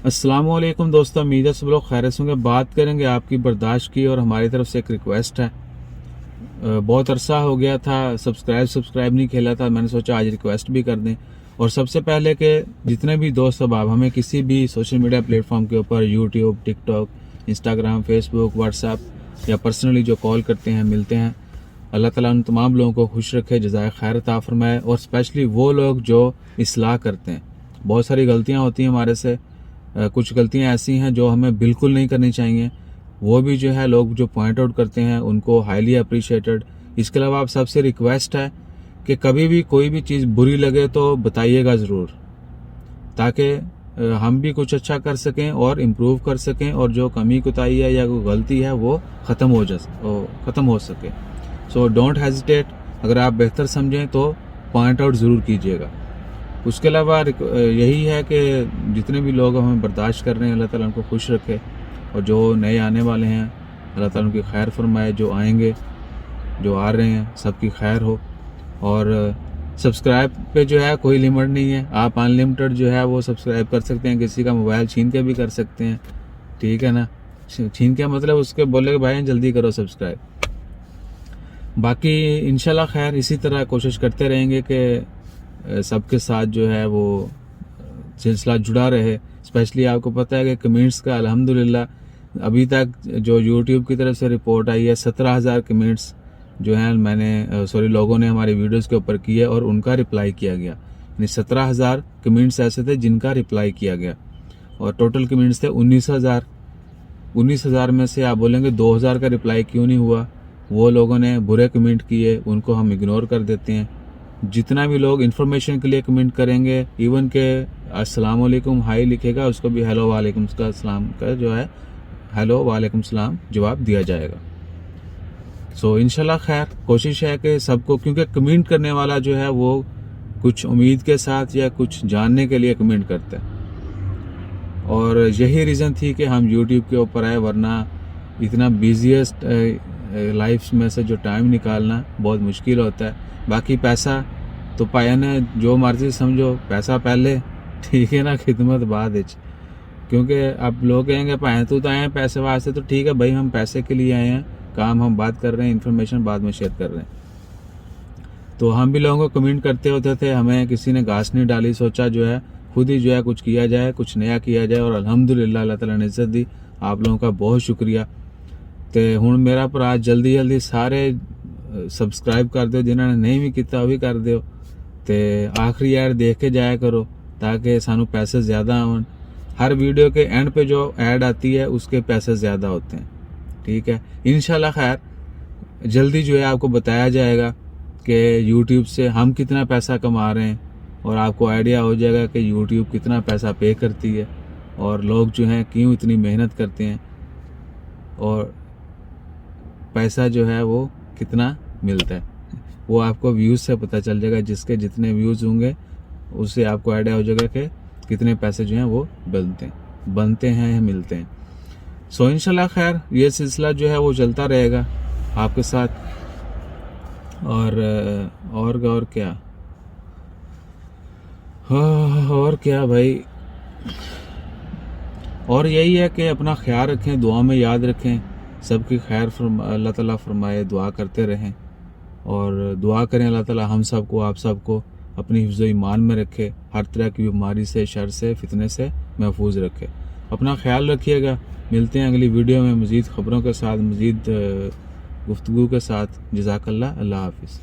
अस्सलाम वालेकुम दोस्तों, उम्मीद है सब लोग खैरियत से होंगे। बात करेंगे आपकी बर्दाश्त की, और हमारी तरफ से एक रिक्वेस्ट है। बहुत अरसा हो गया था सब्सक्राइब नहीं खेला था, मैंने सोचा आज रिक्वेस्ट भी कर दें। और सबसे पहले कि जितने भी दोस्त अब आप हमें किसी भी सोशल मीडिया प्लेटफॉर्म के ऊपर YouTube, TikTok, Instagram, Facebook, WhatsApp या पर्सनली जो कॉल करते हैं, मिलते हैं, अल्लाह ताला उन तमाम लोगों को खुश रखे, जज़ाए खैर अता फरमाए। और स्पेशली वो लोग जो इस्लाह करते हैं, बहुत सारी गलतियां होती हैं हमारे से, कुछ गलतियां ऐसी हैं जो हमें बिल्कुल नहीं करनी चाहिए, वो भी जो है लोग जो पॉइंट आउट करते हैं उनको हाईली अप्रिशिएटेड। इसके अलावा आप सबसे रिक्वेस्ट है कि कभी भी कोई भी चीज़ बुरी लगे तो बताइएगा ज़रूर, ताकि हम भी कुछ अच्छा कर सकें और इम्प्रूव कर सकें, और जो कमी कोताही है या कोई गलती है वो ख़त्म हो सके। सो डोंट हेजिटेट, अगर आप बेहतर समझें तो पॉइंट आउट ज़रूर कीजिएगा। उसके अलावा यही है कि जितने भी लोग हमें बर्दाश्त कर रहे हैं, अल्लाह ताला उनको खुश रखे, और जो नए आने वाले हैं अल्लाह ताला उनकी खैर फरमाए, जो आएंगे, जो आ रहे हैं, सबकी खैर हो। और सब्सक्राइब पे जो है कोई लिमिट नहीं है, आप अनलिमिटेड जो है वो सब्सक्राइब कर सकते हैं, किसी का मोबाइल छीन के भी कर सकते हैं, ठीक है ना। छीन के मतलब उसके बोले कि भाई जल्दी करो सब्सक्राइब। बाकी इंशाल्लाह खैर इसी तरह कोशिश करते रहेंगे कि सबके साथ जो है वो सिलसिला जुड़ा रहे। स्पेशली आपको पता है कि कमेंट्स का अल्हम्दुलिल्लाह अभी तक जो यूट्यूब की तरफ से रिपोर्ट आई है, 17,000 कमेंट्स जो हैं लोगों ने हमारी वीडियोस के ऊपर किए और उनका रिप्लाई किया गया। यानी 17,000 कमेंट्स ऐसे थे जिनका रिप्लाई किया गया, और टोटल कमेंट्स थे 19,000। 19,000 में से आप बोलेंगे 2,000 का रिप्लाई क्यों नहीं हुआ? वो लोगों ने बुरे कमेंट किए, उनको हम इग्नोर कर देते हैं। जितना भी लोग इन्फॉर्मेशन के लिए कमेंट करेंगे, इवन के अस्सलाम वालेकुम हाई लिखेगा, उसको भी हेलो वालेकुम का सलाम का जो है हेलो वालेकुम सलाम जवाब दिया जाएगा। सो इंशाल्लाह खैर कोशिश है कि सबको, क्योंकि कमेंट करने वाला जो है वो कुछ उम्मीद के साथ या कुछ जानने के लिए कमेंट करता है, और यही रीज़न थी कि हम यूट्यूब के ऊपर आए, वरना इतना बिजीएस्ट लाइफ में से जो टाइम निकालना बहुत मुश्किल होता है। बाकी पैसा तो पाया ने जो मर्जी समझो, पैसा पहले, ठीक है ना, खिदमत बाद है। क्योंकि अब लोग कहेंगे भाई तू तो आए हैं पैसे वास्ते, तो ठीक है भाई, हम पैसे के लिए आए हैं, काम हम बात कर रहे हैं, इन्फॉर्मेशन बाद में शेयर कर रहे हैं। तो हम भी लोगों को कमेंट करते होते थे, हमें किसी ने घास नहीं डाली, सोचा जो है खुद ही जो है कुछ किया जाए, कुछ नया किया जाए, और अल्हम्दुलिल्लाह अल्लाह ताला ने इज्जत दी। आप लोगों का बहुत शुक्रिया। तो हुण मेरा भरा जल्दी सारे सबसक्राइब कर दो, जिन्होंने नहीं भी किया वो भी कर दो, तो आखिरी ऐड देख के जाया करो ताकि सानू पैसे ज़्यादा आवन। हर वीडियो के एंड पे जो ऐड आती है उसके पैसे ज़्यादा होते हैं, ठीक है। इंशाल्लाह खैर जल्दी जो है आपको बताया जाएगा कि यूट्यूब से हम कितना पैसा कमा रहे हैं, और आपको आइडिया हो जाएगा कि यूट्यूब कितना पैसा पे करती है, और लोग जो हैं क्यों इतनी मेहनत करते हैं, और पैसा जो है वो कितना मिलता है, वो आपको व्यूज़ से पता चल जाएगा। जिसके जितने व्यूज़ होंगे उससे आपको आइडिया हो जाएगा कि कितने पैसे जो हैं वो बनते हैं या मिलते हैं। सो इंशाल्लाह खैर ये सिलसिला जो है वो चलता रहेगा आपके साथ। और क्या भाई, और यही है कि अपना ख्याल रखें, दुआ में याद रखें, सबकी खैर अल्लाह ताला फरमाए, दुआ करते रहें, और दुआ करें अल्लाह ताला हम सबको, आप सबको अपनी हिफ्ज़ ईमान में रखे, हर तरह की बीमारी से, शर से, फितने से महफूज रखे। अपना ख्याल रखिएगा। मिलते हैं अगली वीडियो में मज़ीद ख़बरों के साथ, मज़ीद गुफ्तगू के साथ। जज़ाकल्लाह, अल्लाह हाफ़िज़।